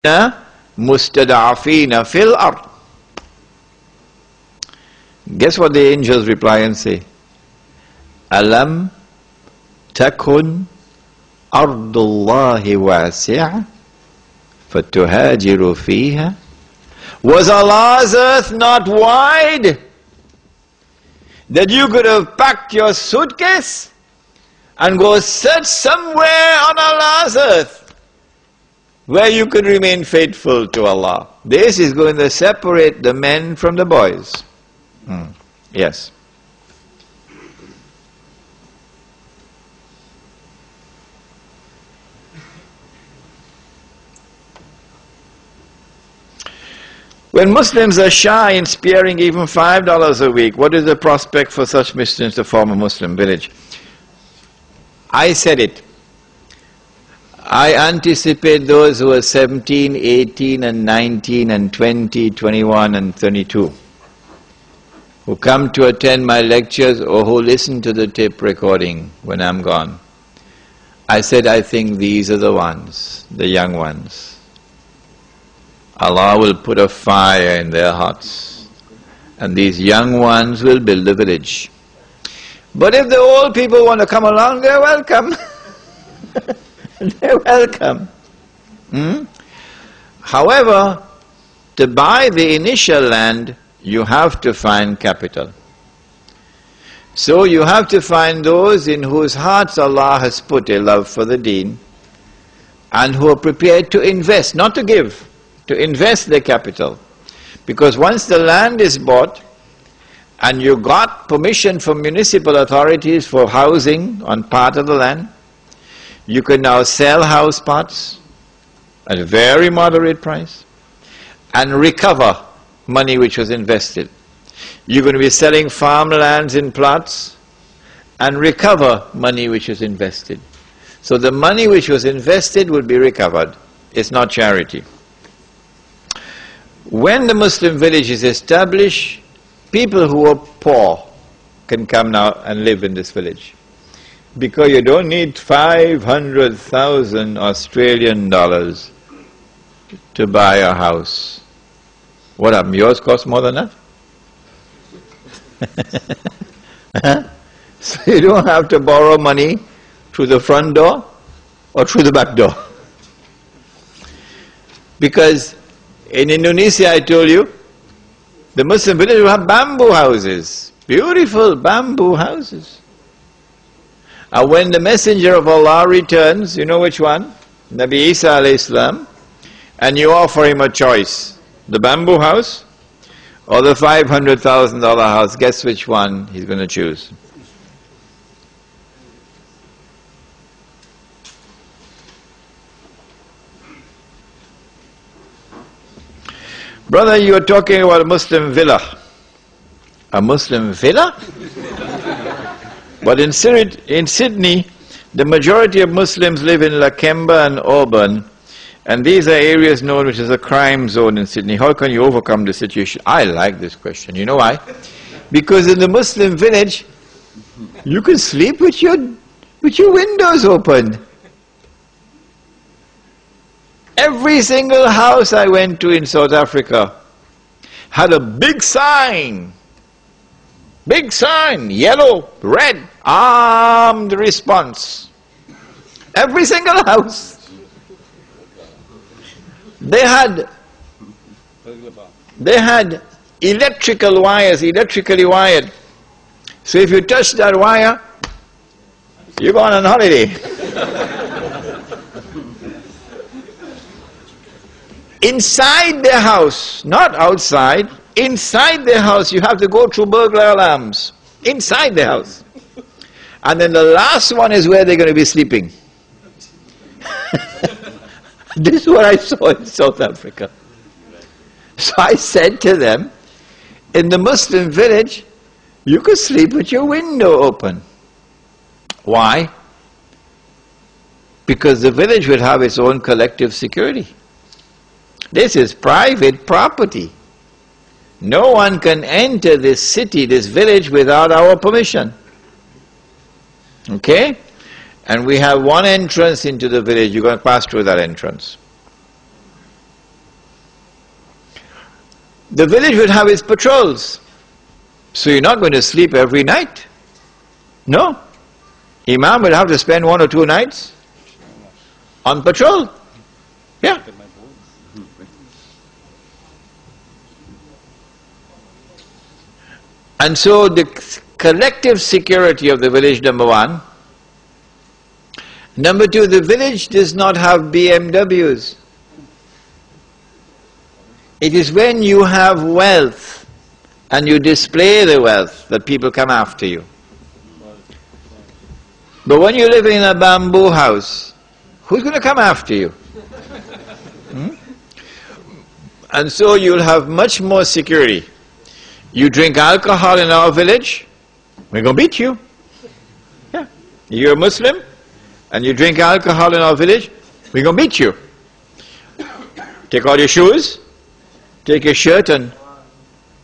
مُسْتَضْعَفِينَ فِي الْأَرْضِ. Guess what the angels reply and say? أَلَمْ تَكُنْ أَرْضُ اللَّهِ وَاسِعَةً فَتُهَاجِرُ فِيهَا. Was Allah's earth not wide that you could have packed your suitcase and go search somewhere on Allah's earth where you could remain faithful to Allah? This is going to separate the men from the boys. Yes. When Muslims are shy in sparing even $5 a week, what is the prospect for such Muslims to form a Muslim village? I said it. I anticipate those who are 17, 18 and 19 and 20, 21 and 32, who come to attend my lectures or who listen to the tape recording when I'm gone. I said, I think these are the ones, the young ones. Allah will put a fire in their hearts, and these young ones will build a village. But if the old people want to come along, they're welcome. They're welcome. However, to buy the initial land, you have to find capital. So you have to find those in whose hearts Allah has put a love for the deen, and who are prepared to invest, not to give, to invest their capital. Because once the land is bought and you got permission from municipal authorities for housing on part of the land, you can now sell house parts at a very moderate price and recover money which was invested. You're going to be selling farmlands in plots and recover money which was invested. So the money which was invested will be recovered. It's not charity. When the Muslim village is established, people who are poor can come now and live in this village. Because you don't need 500,000 Australian dollars to buy a house. What happened? Yours cost more than that? So you don't have to borrow money through the front door or through the back door. Because in Indonesia, I told you, the Muslim village will have bamboo houses, beautiful bamboo houses. And when the Messenger of Allah returns, you know which one? Nabi Isa alayhi salam, and you offer him a choice, the bamboo house or the $500,000 house, guess which one he's going to choose? Brother, you are talking about a Muslim villa. A Muslim villa? But in Sydney, the majority of Muslims live in Lakemba and Auburn, and these are areas known which is a crime zone in Sydney. How can you overcome the situation? I like this question. You know why? Because in the Muslim village, you can sleep with your windows open. Every single house I went to in South Africa had a big sign, yellow, red, armed response. Every single house. They had electrical wires, electrically wired. So if you touch that wire, you're going on holiday. Inside the house, not outside, inside the house, you have to go through burglar alarms. Inside the house. And then the last one is where they're going to be sleeping. This is what I saw in South Africa. So I said to them, in the Muslim village, you could sleep with your window open. Why? Because the village would have its own collective security. This is private property. No one can enter this city, this village, without our permission. Okay? And we have one entrance into the village. You're going to pass through that entrance. The village would have its patrols. So you're not going to sleep every night. No. Imam would have to spend 1 or 2 nights on patrol. Yeah. And so the collective security of the village, number 1. Number 2, the village does not have BMWs. It is when you have wealth and you display the wealth that people come after you. But when you live in a bamboo house, who's going to come after you? And so you'll have much more security. You drink alcohol in our village, we're going to beat you. Yeah. You're a Muslim and you drink alcohol in our village, we're going to beat you. Take all your shoes, take your shirt and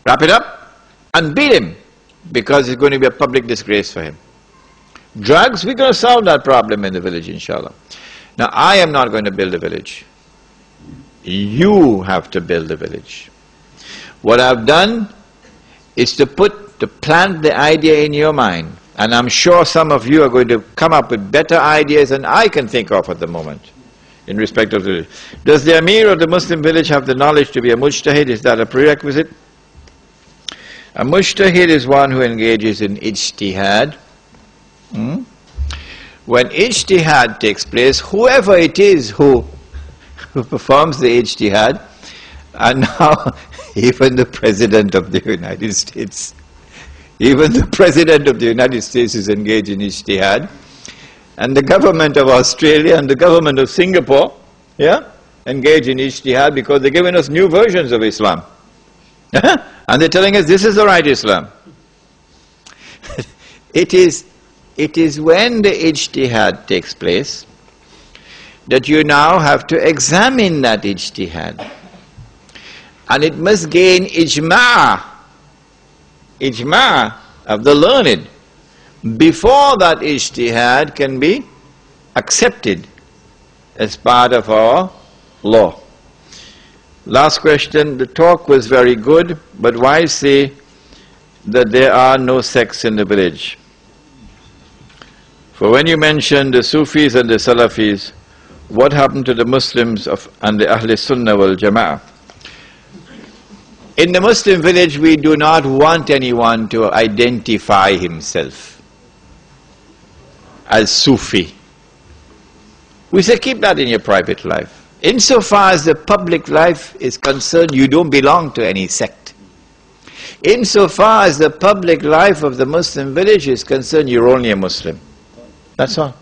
wrap it up and beat him, because it's going to be a public disgrace for him. Drugs, we're going to solve that problem in the village, inshallah. Now, I am not going to build a village. You have to build a village. What I've done is to plant the idea in your mind. And I'm sure some of you are going to come up with better ideas than I can think of at the moment in respect of the village. Does the Amir of the Muslim village have the knowledge to be a mujtahid? Is that a prerequisite? A mujtahid is one who engages in ijtihad. When ijtihad takes place, whoever it is who performs the ijtihad, and now even the President of the United States, even the President of the United States is engaged in ijtihad, and the government of Australia and the government of Singapore, engage in ijtihad because they're giving us new versions of Islam. And they're telling us this is the right Islam. It is when the ijtihad takes place that you now have to examine that ijtihad. And it must gain ijma' of the learned before that ijtihad can be accepted as part of our law. Last question, the talk was very good, but why say that there are no sects in the village? For when you mentioned the Sufis and the Salafis, what happened to the Muslims and the Ahl Sunnah wal Jama'ah? In the Muslim village, we do not want anyone to identify himself as Sufi. We say keep that in your private life. Insofar as the public life is concerned, you don't belong to any sect. Insofar as the public life of the Muslim village is concerned, you're only a Muslim. That's all.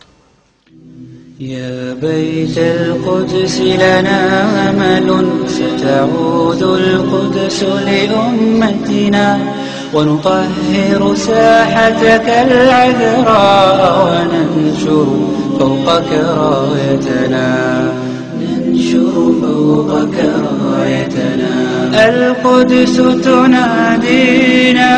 يا بيت القدس لنا أمل ستعود القدس لأمتنا ونطهر ساحتك العذراء وننشر فوقك رايتنا القدس تنادينا